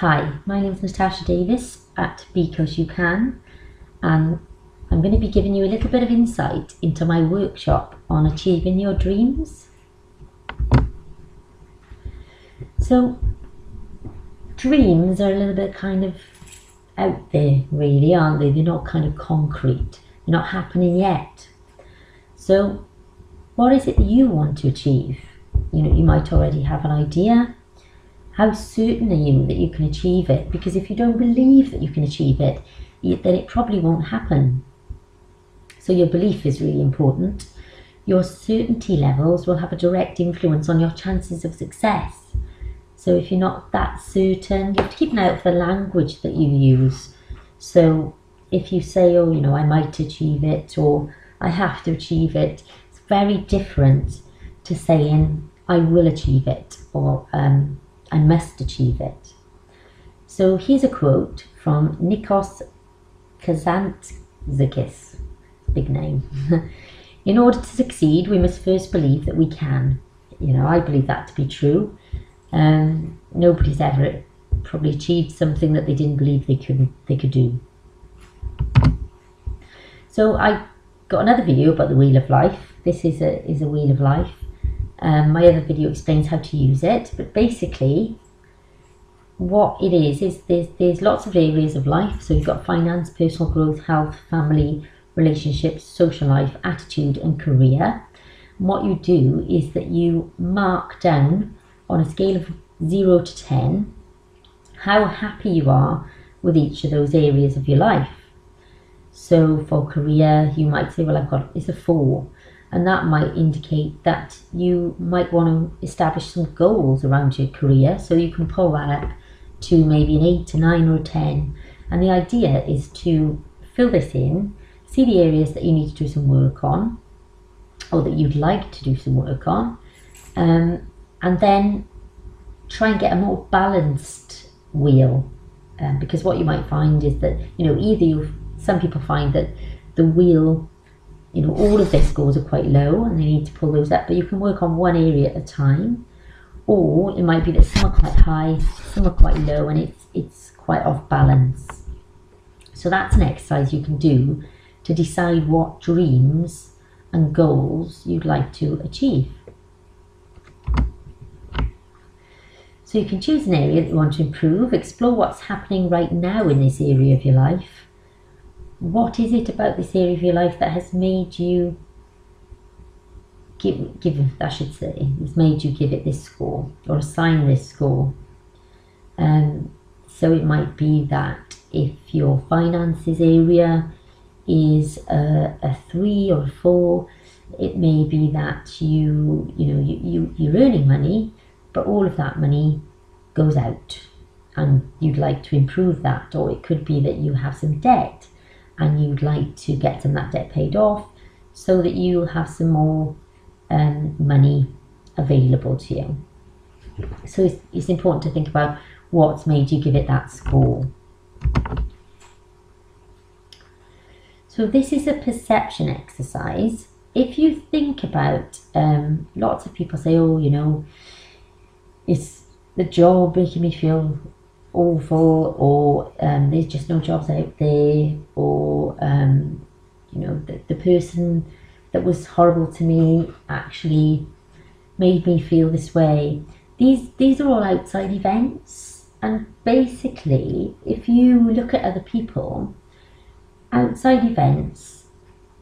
Hi, my name is Natasha Davis at Because You Can, and I'm going to be giving you a little bit of insight into my workshop on achieving your dreams. So, dreams are a little bit kind of out there, really, aren't they? They're not kind of concrete, they're not happening yet. So, what is it that you want to achieve? You might already have an idea. How certain are you that you can achieve it? Because if you don't believe that you can achieve it, then it probably won't happen. So your belief is really important. Your certainty levels will have a direct influence on your chances of success. So if you're not that certain, you have to keep an eye out for the language that you use. So if you say, I might achieve it, or I have to achieve it, it's very different to saying, I will achieve it, or I must achieve it. So here's a quote from Nikos Kazantzakis, big name. In order to succeed, we must first believe that we can. I believe that to be true. Nobody's ever probably achieved something that they didn't believe they could do. So I got another video about the Wheel of Life. This is a Wheel of Life. My other video explains how to use it, but basically what it is there's lots of areas of life. So you've got finance, personal growth, health, family, relationships, social life, attitude and career. And what you do is that you mark down on a scale of 0 to 10 how happy you are with each of those areas of your life. So for career, you might say, it's a 4. And that might indicate that you might want to establish some goals around your career. So you can pull that up to maybe an 8, a 9 or a 10. And the idea is to fill this in, see the areas that you need to do some work on, or that you'd like to do some work on, and then try and get a more balanced wheel. Because what you might find is that, some people find that the wheel, all of their scores are quite low and they need to pull those up, but you can work on one area at a time. Or it might be that some are quite high, some are quite low, and it's quite off balance. So that's an exercise you can do to decide what dreams and goals you'd like to achieve. So you can choose an area that you want to improve, explore what's happening right now in this area of your life. What is it about this area of your life that has made you it's made you give it this score or assign this score? So it might be that if your finances area is a 3 or a 4, it may be that you're earning money, but all of that money goes out and you'd like to improve that. Or it could be that you have some debt and you'd like to get some of that debt paid off so that you have some more money available to you. So it's important to think about what's made you give it that score. So this is a perception exercise. If you think about, lots of people say, it's the job making me feel awful, or there's just no jobs out there, or the person that was horrible to me actually made me feel this way. These are all outside events, and basically if you look at other people, outside events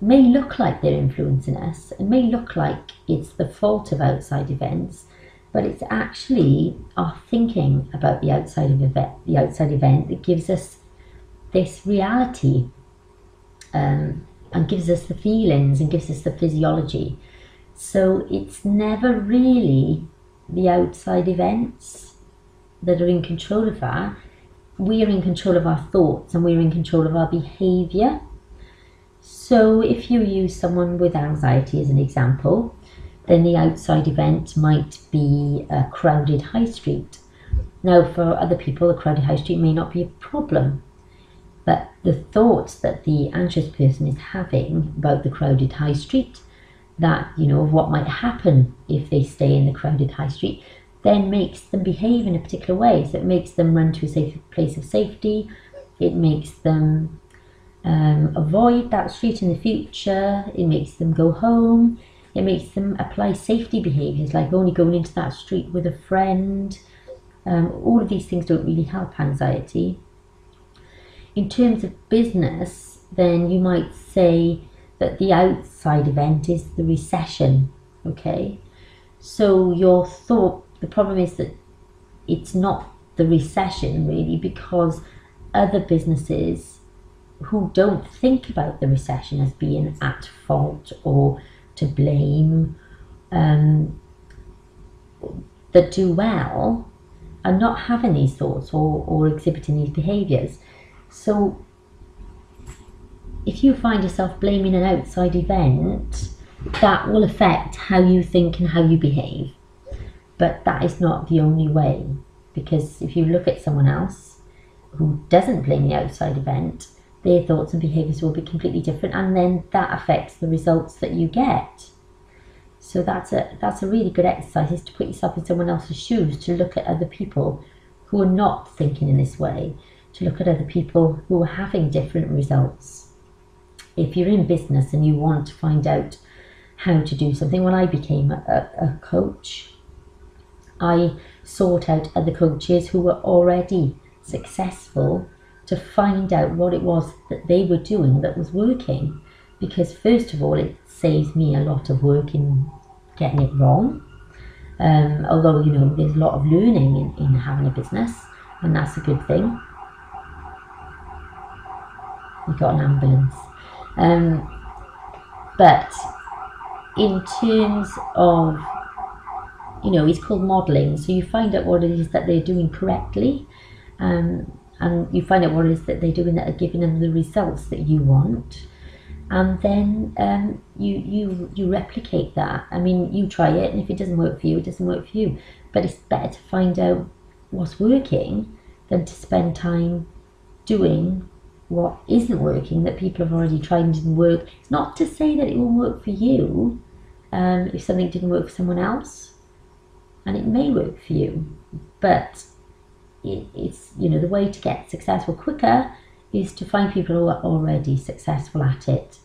may look like they're influencing us and may look like it's the fault of outside events, but it's actually our thinking about the outside event that gives us this reality, and gives us the feelings and gives us the physiology. So it's never really the outside events that are in control of that. We are in control of our thoughts and we're in control of our behaviour. So if you use someone with anxiety as an example, then the outside event might be a crowded high street. Now for other people, a crowded high street may not be a problem, but the thoughts that the anxious person is having about the crowded high street, that, of what might happen if they stay in the crowded high street, then makes them behave in a particular way. So it makes them run to a safe place of safety. It makes them avoid that street in the future. It makes them go home. It makes them apply safety behaviours, like only going into that street with a friend. All of these things don't really help anxiety. In terms of business, then you might say that the outside event is the recession, okay? So your thought, the problem is that it's not the recession really, because other businesses who don't think about the recession as being at fault or to blame, that do well, are not having these thoughts or exhibiting these behaviours. So if you find yourself blaming an outside event, that will affect how you think and how you behave. But that is not the only way, because if you look at someone else who doesn't blame the outside event, their thoughts and behaviours will be completely different, and then that affects the results that you get. So that's a really good exercise, is to put yourself in someone else's shoes, to look at other people who are not thinking in this way, to look at other people who are having different results. If you're in business and you want to find out how to do something, when I became a coach, I sought out other coaches who were already successful to find out what it was that they were doing that was working. Because first of all, it saves me a lot of work in getting it wrong. Although, you know, there's a lot of learning in having a business, and that's a good thing. We got an ambulance. But in terms of, you know, it's called modelling. So you find out what it is that they're doing correctly, and you find out what it is that they're doing that are giving them the results that you want. And then you replicate that. I mean, you try it, and if it doesn't work for you, it doesn't work for you. But it's better to find out what's working than to spend time doing what isn't working, that people have already tried and didn't work. It's not to say that it will work for you if something didn't work for someone else, and it may work for you. But it's, you know, the way to get successful quicker is to find people who are already successful at it,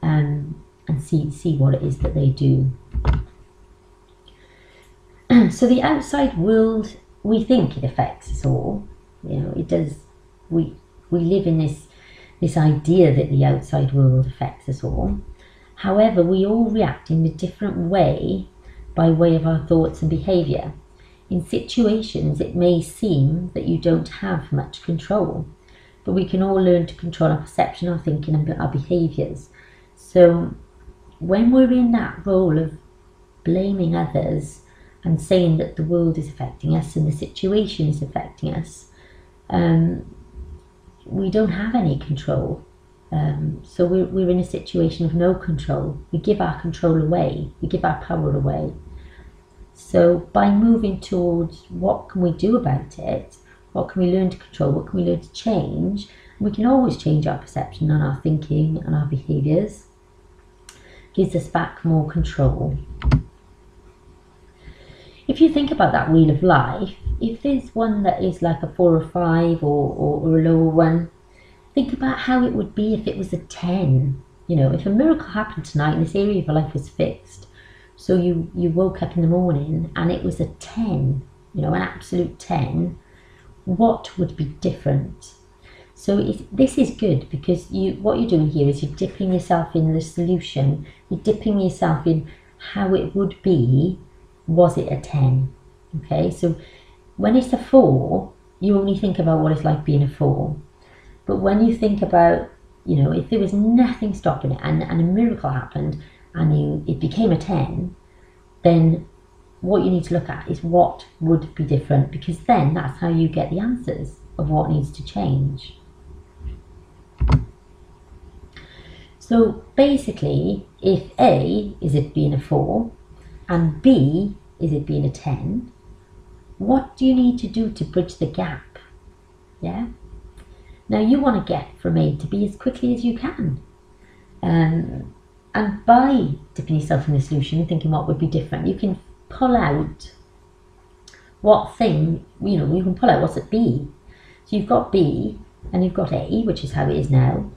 and see what it is that they do. So the outside world, we think it affects us all. You know, it does. We live in this idea that the outside world affects us all. However, we all react in a different way by way of our thoughts and behaviour. In situations, it may seem that you don't have much control, but we can all learn to control our perception, our thinking, and our behaviours. So when we're in that role of blaming others and saying that the world is affecting us and the situation is affecting us, we don't have any control. So we're in a situation of no control. We give our control away. We give our power away. So by moving towards what can we do about it, what can we learn to control, what can we learn to change, and we can always change our perception and our thinking and our behaviours, gives us back more control. If you think about that wheel of life, if there's one that is like a 4 or 5 or a lower one, think about how it would be if it was a 10. You know, if a miracle happened tonight and this area of your life was fixed, so you woke up in the morning and it was a 10, you know, an absolute 10, what would be different? So this is good, because what you're doing here is you're dipping yourself in the solution. You're dipping yourself in how it would be was it a 10. Okay, so when it's a 4, you only think about what it's like being a 4. But when you think about, you know, if there was nothing stopping it and a miracle happened and it became a 10, then what you need to look at is what would be different, because then that's how you get the answers of what needs to change. So basically, if A is it being a 4 and B is it being a 10, what do you need to do to bridge the gap? Yeah. Now you want to get from A to B as quickly as you can. And by dipping yourself in the solution and thinking what would be different, you can pull out what thing, you can pull out what's at B. So you've got B and you've got A, which is how it is now.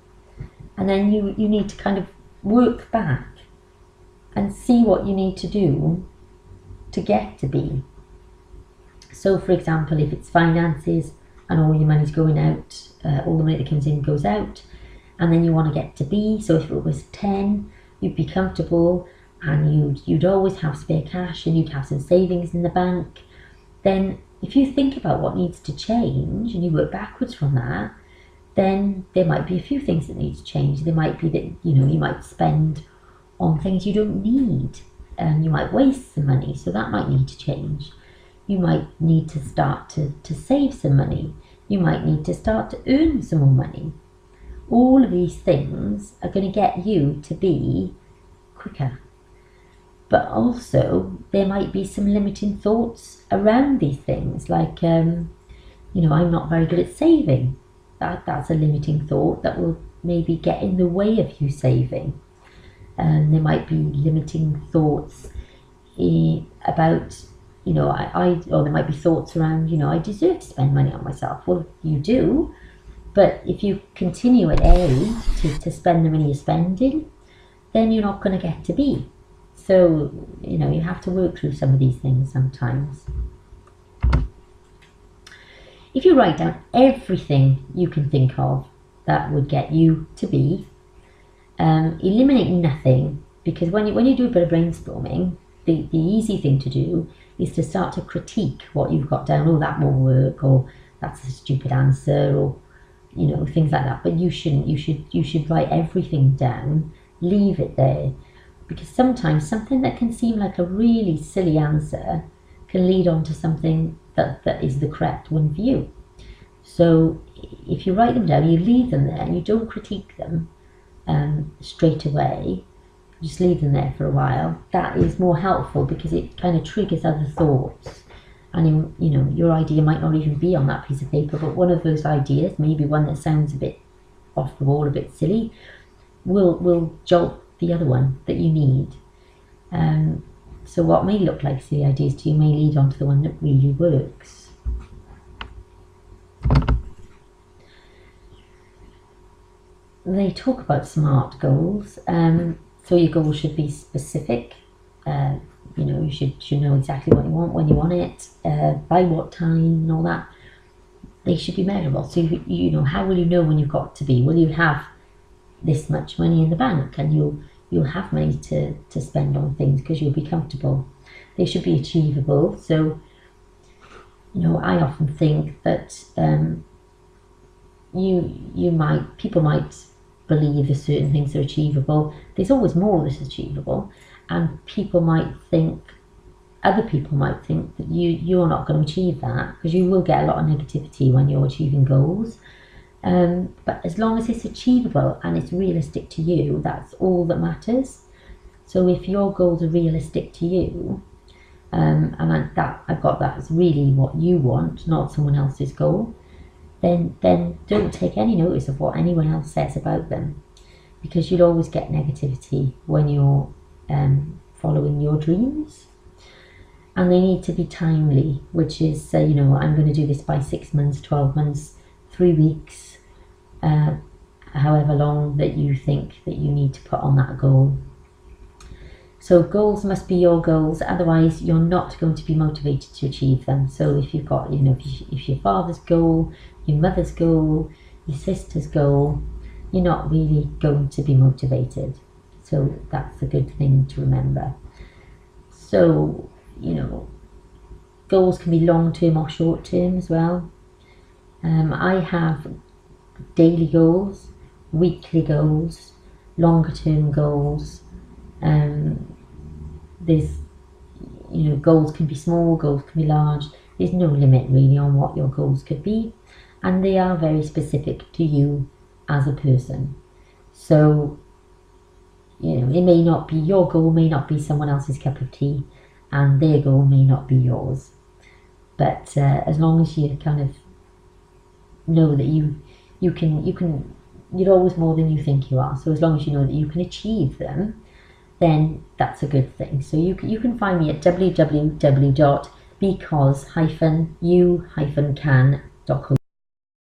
And then you need to kind of work back and see what you need to do to get to B. So for example, if it's finances and all your money's going out, all the money that comes in goes out, and then you want to get to B, so if it was 10, you'd be comfortable and you'd always have spare cash and you'd have some savings in the bank. Then if you think about what needs to change and you work backwards from that, then there might be a few things that need to change. There might be that, you might spend on things you don't need, and you might waste some money, so that might need to change. You might need to start to save some money. You might need to start to earn some more money. All of these things are going to get you to be quicker. But also, there might be some limiting thoughts around these things, like, I'm not very good at saving. That's a limiting thought that will maybe get in the way of you saving. There might be limiting thoughts about, or there might be thoughts around, I deserve to spend money on myself. Well, you do, but if you continue at A to spend the money you're spending, then you're not going to get to B. So, you have to work through some of these things sometimes. If you write down everything you can think of that would get you to B, eliminate nothing, because when you do a bit of brainstorming, the easy thing to do is to start to critique what you've got down. Oh, that won't work, or that's a stupid answer, or things like that. But you shouldn't. You should write everything down, leave it there, because sometimes something that can seem like a really silly answer can lead on to something that is the correct one for you. So if you write them down, you leave them there, and you don't critique them straight away. Just leave them there for a while. That is more helpful, because it kind of triggers other thoughts, and your idea might not even be on that piece of paper, but one of those ideas, maybe one that sounds a bit off the wall, a bit silly, will jolt the other one that you need. So what may look like silly ideas to you may lead on to the one that really works. They talk about SMART goals. So your goals should be specific. You should know exactly what you want, when you want it, by what time, and all that. They should be measurable. So how will you know when you've got to be? Well, you have this much money in the bank, and you'll have money to spend on things because you'll be comfortable. They should be achievable. So, I often think that people might believe that certain things are achievable. There's always more that's achievable, and other people might think that you're not going to achieve that, because you will get a lot of negativity when you're achieving goals. But as long as it's achievable and it's realistic to you, that's all that matters. So if your goals are realistic to you, and I've got that as really what you want, not someone else's goal, then don't take any notice of what anyone else says about them, because you'll always get negativity when you're following your dreams. And they need to be timely, which is, I'm going to do this by 6 months, 12 months, 3 weeks, however long that you think that you need to put on that goal. So goals must be your goals, otherwise you're not going to be motivated to achieve them. So if you've got, if your father's goal, your mother's goal, your sister's goal, you're not really going to be motivated. So that's a good thing to remember. So, goals can be long-term or short-term as well. I have daily goals, weekly goals, longer-term goals. There's, goals can be small, goals can be large. There's no limit really on what your goals could be, and they are very specific to you as a person. So, it may not be your goal, may not be someone else's cup of tea, and their goal may not be yours. But as long as you kind of know that you're always more than you think you are. So as long as you know that you can achieve them, then that's a good thing. So you can find me at www.beyourgoals.com. because-you-can.co.